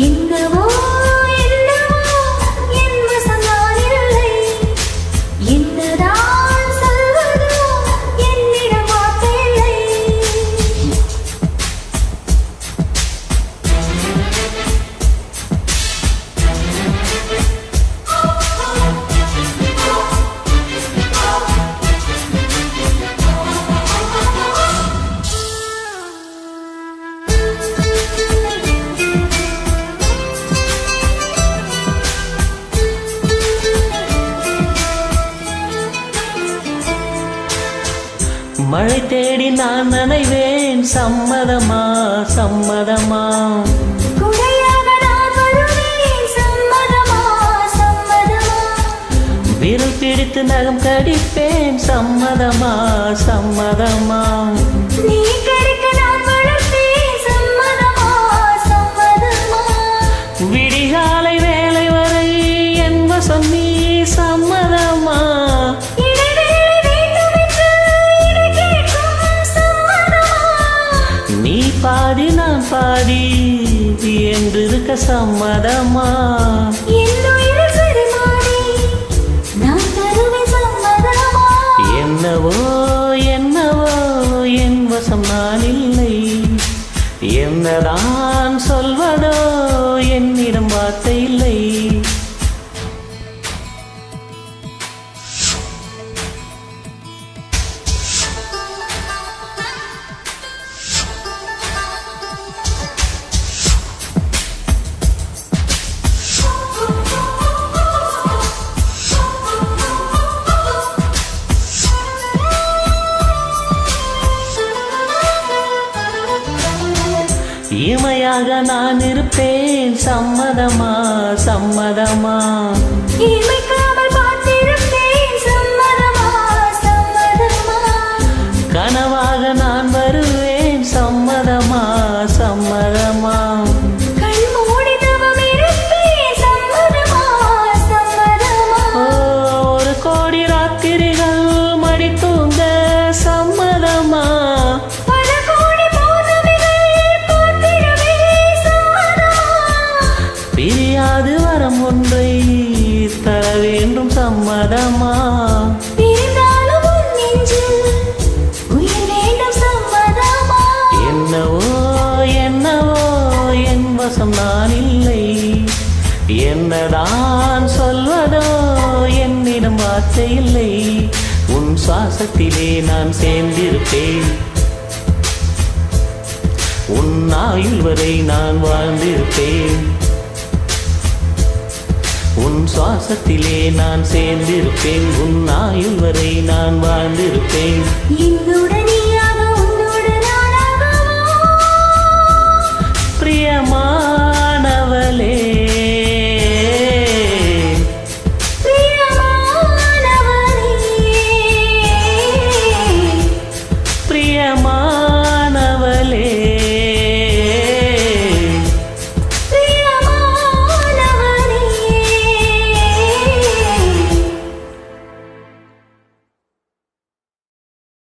என்னவோ என்னவோ என் வசம் நான் இல்லை. என்னதான் சொல்வதோ என்னிடம் வார்த்தை இல்லை. மழை தேடி நான் நனைவேன், சம்மதமா சம்மதமா? குடையாக நான் வருவேன், சம்மதமா சம்மதமா? விரல் பிடித்து நகம் கடிப்பேன், சம்மதமா சம்மதமா? நீ கடிக்க நான் வளர்ப்பேன், சம்மதமா சம்மதமா? விடிகாலை வேலை வரை என் வசம் நீ, சம்மதமா? நீ பாதி நான் பாதி என்று இருக்க சம்மதமா? என்னவோ என்னவோ என் வசம் நான் இல்லை. என்னதான் சொல்வதோ என்னிடம் வார்த்தை இல்லை. இமையாக நான் இருப்பேன், சம்மதமா சம்மதமா? இமைக்காமல் பார்த்திருப்பேன், சம்மதமா சம்மதமா? கனவாக நான் வருவேன், சம்மதமா சம்மதமா? கண் மூடி தவம் இருப்பேன், சம்மதமா சம்மதமா? ஒரு கோடி ராத்திரிகள் மடி தூங்க, சம்மதமா? பிரியாது வரம் ஒன்றை தர வேண்டும், சம்மதமா? என்னவோ என்னவோ என் வசம் நான் இல்லை. என்னதான் சொல்வதோ என்னிடம் வார்த்தை இல்லை. உன் சுவாசத்திலே நான் சேர்ந்திருப்பேன், உன் ஆயுள் வரை நான் வாழ்ந்திருப்பேன். உன் சுவாசத்திலே நான் சேர்ந்திருப்பேன், உன் ஆயுள் வரை நான் வாழ்ந்திருப்பேன். பிரியமானவளே, பிரியமா